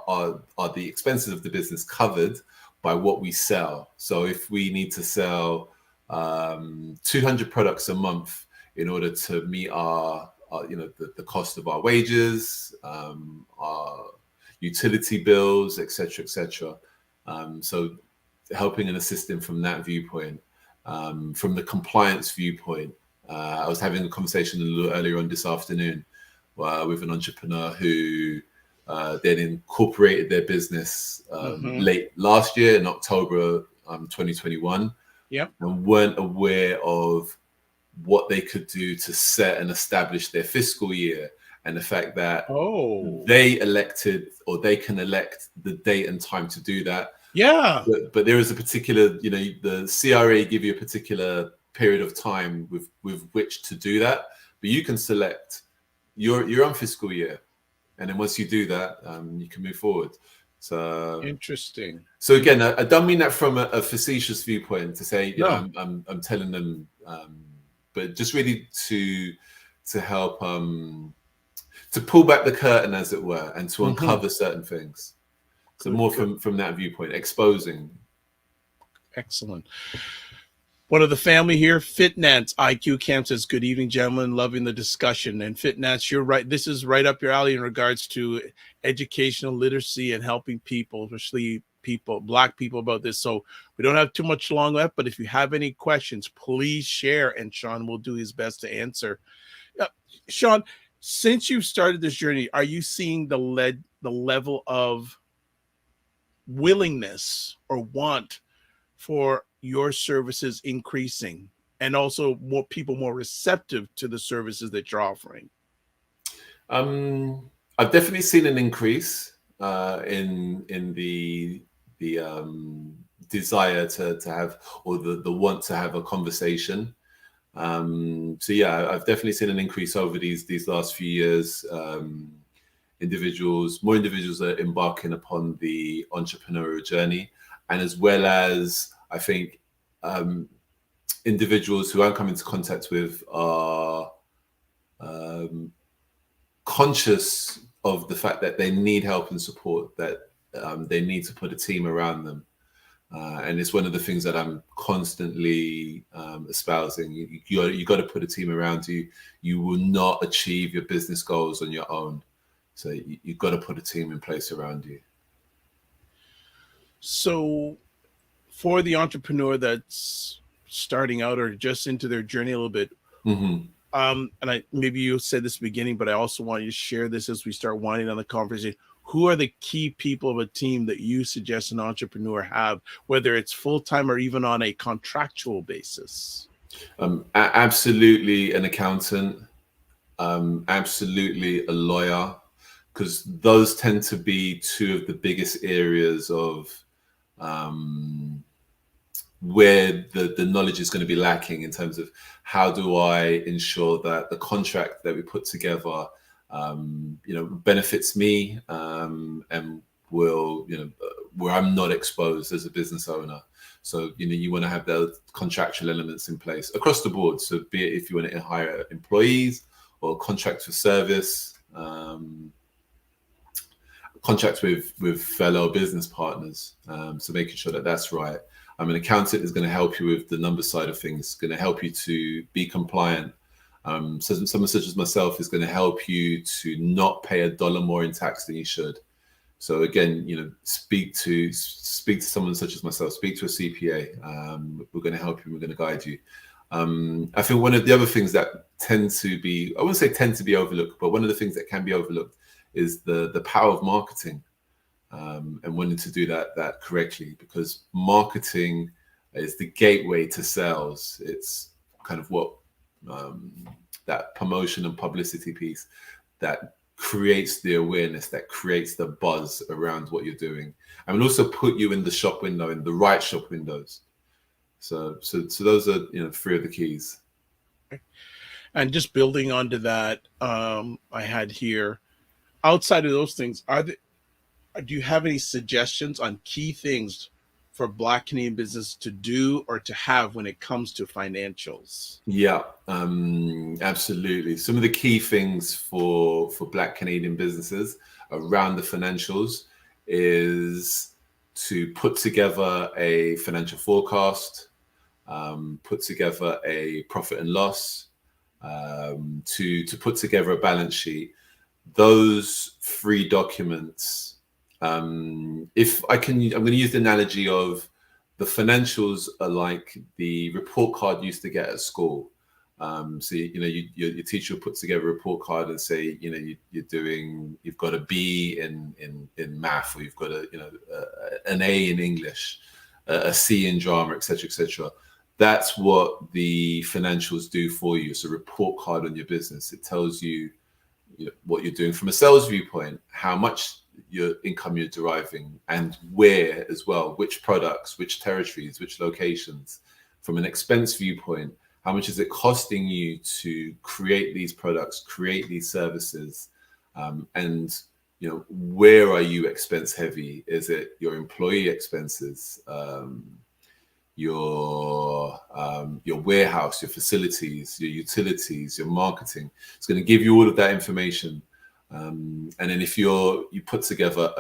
the expenses of the business covered by what we sell? So if we need to sell 200 products a month in order to meet our the cost of our wages, our utility bills, etc., etc. So helping and assisting from that viewpoint. From the compliance viewpoint, I was having a conversation a little earlier on this afternoon with an entrepreneur who then incorporated their business late last year in October 2021, and weren't aware of what they could do to set and establish their fiscal year, and the fact that they elected, or they can elect the date and time to do that. But there is a particular, the CRA give you a particular period of time with which to do that, but you can select your own fiscal year, and then once you do that, you can move forward. So interesting. So again, I don't mean that from a facetious viewpoint to say, I'm telling them, but just really to help pull back the curtain, as it were, and to Mm-hmm. uncover certain things. So Good, more good. from that viewpoint, exposing. Excellent. One of the family here, Fitnance IQ Camp, says, good evening, gentlemen. Loving the discussion. And Fitnance, you're right. This is right up your alley in regards to educational literacy and helping people, especially people, Black people, about this. So we don't have too much long left, but if you have any questions, please share, and Sean will do his best to answer. Sean, since you've started this journey, are you seeing the level of willingness or want for your services increasing, and also more people more receptive to the services that you're offering? I've definitely seen an increase in the desire to have, or the want to have a conversation. So yeah, I've definitely seen an increase over these last few years. More individuals are embarking upon the entrepreneurial journey, and as well as, I think, individuals who I'm coming into contact with are conscious of the fact that they need help and support, that they need to put a team around them. And it's one of the things that I'm constantly espousing. You got to put a team around you. You will not achieve your business goals on your own. So you've got to put a team in place around you. So for the entrepreneur that's starting out or just into their journey a little bit, mm-hmm. And maybe you said this at the beginning, but I also want you to share this as we start winding down the conversation. Who are the key people of a team that you suggest an entrepreneur have, whether it's full-time or even on a contractual basis? Absolutely an accountant, absolutely a lawyer, because those tend to be two of the biggest areas of where the knowledge is going to be lacking, in terms of how do I ensure that the contract that we put together benefits me, and will, where I'm not exposed as a business owner. So, you want to have those contractual elements in place across the board. So be it if you want to hire employees or contracts for service, contracts with fellow business partners. So making sure that that's right. An accountant is going to help you with the number side of things, going to help you to be compliant. So someone such as myself is going to help you to not pay $1 more in tax than you should. So again, speak to someone such as myself, speak to a CPA. We're going to help you. We're going to guide you. I think one of the other things that tend to be, I wouldn't say tend to be overlooked, but one of the things that can be overlooked is the power of marketing, and wanting to do that correctly, because marketing is the gateway to sales. It's kind of what that promotion and publicity piece that creates the awareness, that creates the buzz around what you're doing, and will also put you in the shop window, in the right shop windows. So those are three of the keys. And just building onto that, I had here, outside of those things, do you have any suggestions on key things for Black Canadian business to do or to have when it comes to financials? Yeah, absolutely. Some of the key things for Black Canadian businesses around the financials is to put together a financial forecast, put together a profit and loss, to put together a balance sheet. Those 3 documents, if I can, I'm going to use the analogy of the financials are like the report card you used to get at school. So your teacher will put together a report card and say, you've got a B in math, or you've got an A in English, a C in drama, etc., etc. That's what the financials do for you. It's a report card on your business. It tells you, what you're doing from a sales viewpoint, how much your income you're deriving, and where as well, which products, which territories, which locations. From an expense viewpoint, how much is it costing you to create these products, create these services, and where are you expense heavy? Is it your employee expenses, your warehouse, your facilities, your utilities, your marketing? It's going to give you all of that information. And then if you put together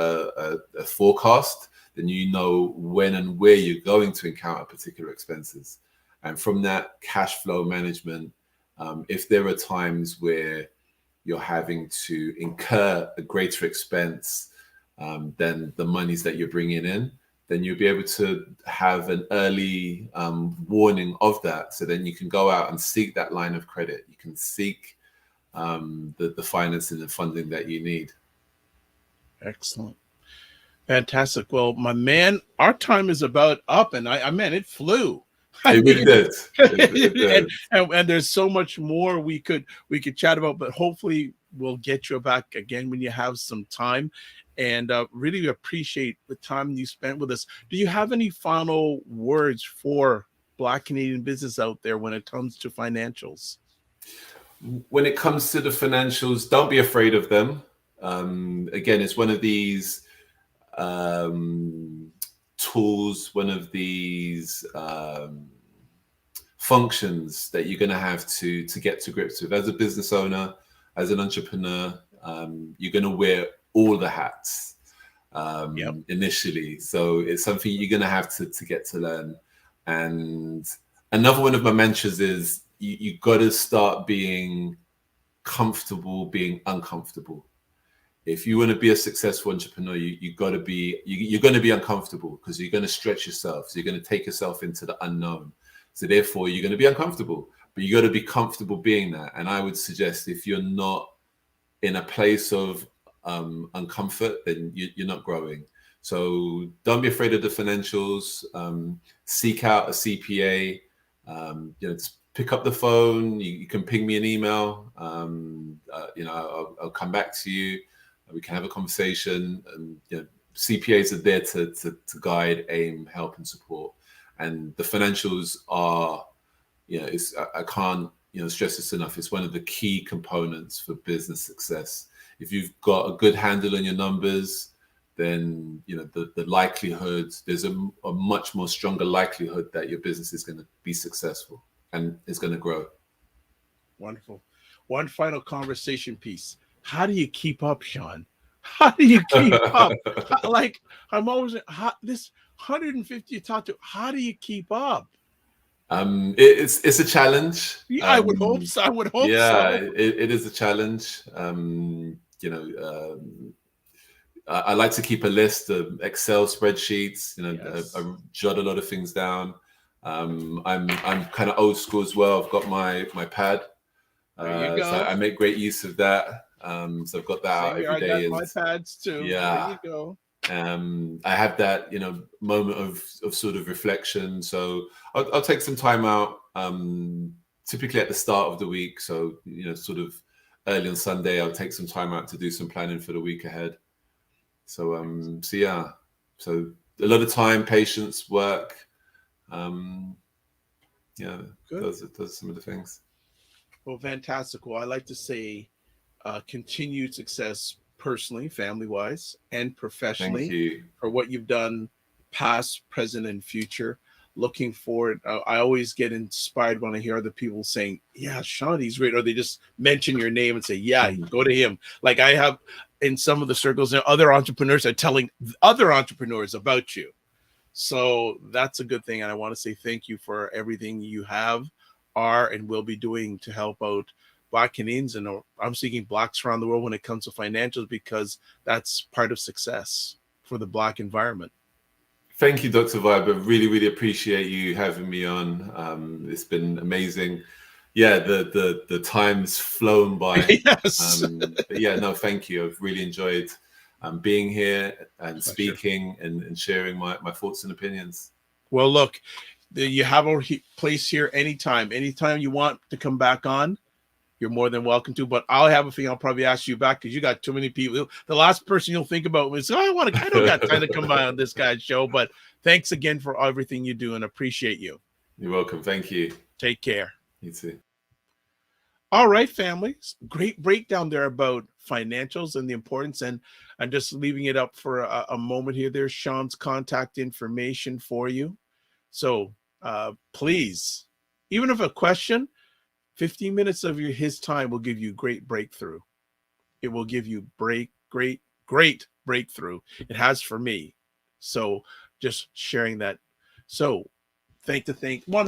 a forecast, then you know when and where you're going to encounter particular expenses. And from that cash flow management, if there are times where you're having to incur a greater expense than the monies that you're bringing in, then you'll be able to have an early warning of that. So then you can go out and seek that line of credit. You can seek the financing and funding that you need. Excellent. Fantastic. Well, my man, our time is about up, and I mean, it flew. I It mean, did. It did. and there's so much more we could chat about, but hopefully we'll get you back again when you have some time. And really appreciate the time you spent with us. Do you have any final words for Black Canadian business out there when it comes to financials? When it comes to the financials, don't be afraid of them. Again, it's one of these tools, one of these functions that you're going to have to get to grips with. As a business owner, as an entrepreneur, you're going to wear all the hats initially. So it's something you're going to have to get to learn. And another one of my mantras is you got to start being comfortable being uncomfortable. If you want to be a successful entrepreneur, you're going to be uncomfortable, because you're going to stretch yourself. So you're going to take yourself into the unknown. So therefore, you're going to be uncomfortable, but you got to be comfortable being that. And I would suggest if you're not in a place of uncomfort, then you're not growing. So don't be afraid of the financials. Seek out a CPA. Just pick up the phone. You can ping me an email. I'll come back to you. We can have a conversation. And CPAs are there to guide, aim, help, and support. And the financials are, I can't stress this enough. It's one of the key components for business success. If you've got a good handle on your numbers, then the likelihood, there's a much more stronger likelihood that your business is going to be successful and is going to grow. Wonderful. One final conversation piece. How do you keep up, Sean? How do you keep up? Like, I'm always this 150 you talk to. How do you keep up? It's a challenge. Yeah, I would hope so. I would hope so. Yeah, it is a challenge. I like to keep a list of Excel spreadsheets. Yes. I jot a lot of things down. I'm kind of old school as well. I've got my pad. There you go. So I make great use of that. So I've got that out every day. I got my pads too. Yeah. There you go. I have that, moment of sort of reflection. So I'll take some time out, typically at the start of the week. So, sort of early on Sunday, I'll take some time out to do some planning for the week ahead. So, yeah. So a lot of time, patience, work. Good. Those are some of the things. Well, fantastic. Well, I like to say continued success personally, family-wise, and professionally. Thank you for what you've done past, present, and future. Looking forward. I always get inspired when I hear other people saying, yeah, Sean, he's great. Or they just mention your name and say, yeah, go to him. Like I have in some of the circles, other entrepreneurs are telling other entrepreneurs about you. So that's a good thing. And I want to say thank you for everything you have, are, and will be doing to help out Black Canadians. And I'm speaking Blacks around the world when it comes to financials, because that's part of success for the Black environment. Thank you, Dr. Vibe. I really, really appreciate you having me on. It's been amazing. Yeah, the time's flown by. Yes. But yeah, no, thank you. I've really enjoyed being here and speaking and sharing my thoughts and opinions. Well, look, you have a place here anytime you want to come back on. You're more than welcome to, but I'll have a thing. I'll probably ask you back because you got too many people. The last person you'll think about is, I don't got time to come by on this guy's show. But thanks again for everything you do and appreciate you. You're welcome. Thank you. Take care. You too. All right, family. Great breakdown there about financials and the importance. And I'm just leaving it up for a moment here. There's Sean's contact information for you. So please, even if a question, 15 minutes of his time will give you great breakthrough It will give you great breakthrough. It has for me. So just sharing that. So want to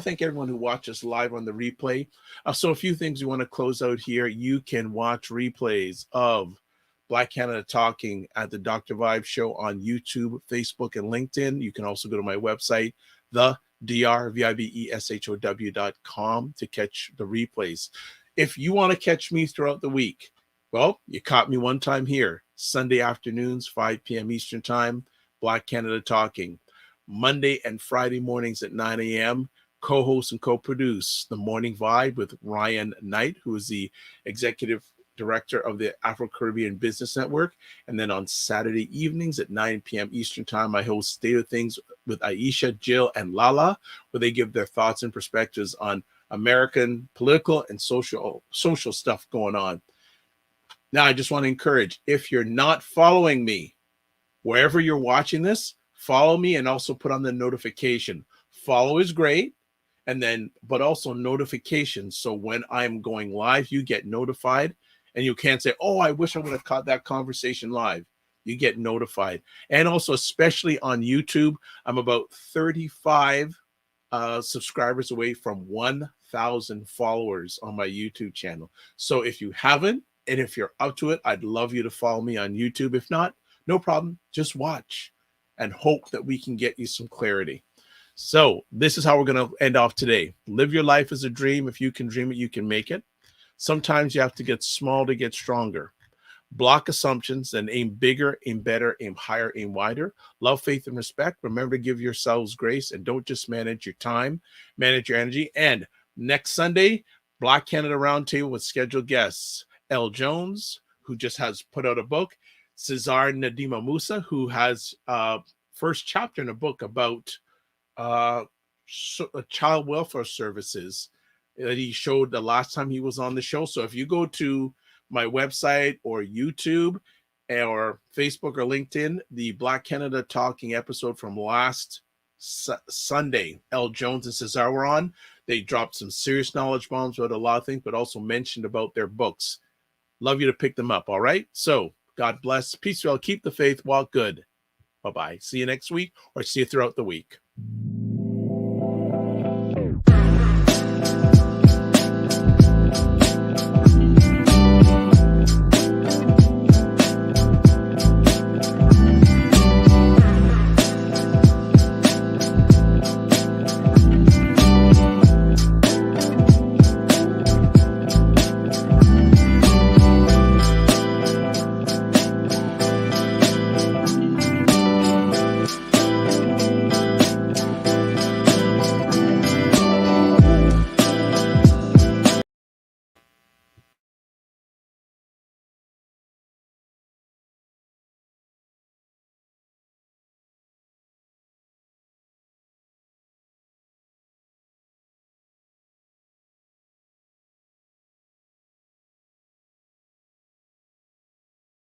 thank everyone who watches live on the replay. So a few things we want to close out here. You can watch replays of Black Canada Talking at the Dr. Vibe Show on YouTube, Facebook, and LinkedIn. You can also go to my website, thedrvibeshow.com, to catch the replays. If you want to catch me throughout the week, well, you caught me one time here, Sunday afternoons, 5 p.m. Eastern Time, Black Canada Talking. Monday and Friday mornings at 9 a.m., co-host and co-produce The Morning Vibe with Ryan Knight, who is the executive director of the Afro-Caribbean Business Network. And then on Saturday evenings at 9 p.m. Eastern Time, I host State of Things with Aisha, Jill, and Lala, where they give their thoughts and perspectives on American political and social stuff going on. Now, I just want to encourage, if you're not following me, wherever you're watching this, follow me and also put on the notification. Follow is great, but also notifications. So when I'm going live, you get notified, and you can't say, "Oh, I wish I would have caught that conversation live." You get notified. And also, especially on YouTube, I'm about 35 subscribers away from 1,000 followers on my YouTube channel. So if you haven't, and if you're up to it, I'd love you to follow me on YouTube. If not, no problem. Just watch and hope that we can get you some clarity. So this is how we're going to end off today. Live your life as a dream. If you can dream it, you can make it. Sometimes you have to get small to get stronger. Block assumptions and aim bigger, aim better, aim higher, aim wider. Love, faith, and respect. Remember to give yourselves grace, and don't just manage your time, manage your energy. And next Sunday, Black Canada Roundtable with scheduled guests, Elle Jones, who just has put out a book, Cesar Nadima Musa, who has first chapter in a book about child welfare services that he showed the last time he was on the show. So if you go to my website or YouTube or Facebook or LinkedIn, the Black Canada Talking episode from last Sunday, Elle Jones and Cesar were on. They dropped some serious knowledge bombs about a lot of things, but also mentioned about their books. Love you to pick them up. All right. So God bless. Peace. Well, keep the faith. Walk good. Bye-bye. See you next week, or see you throughout the week.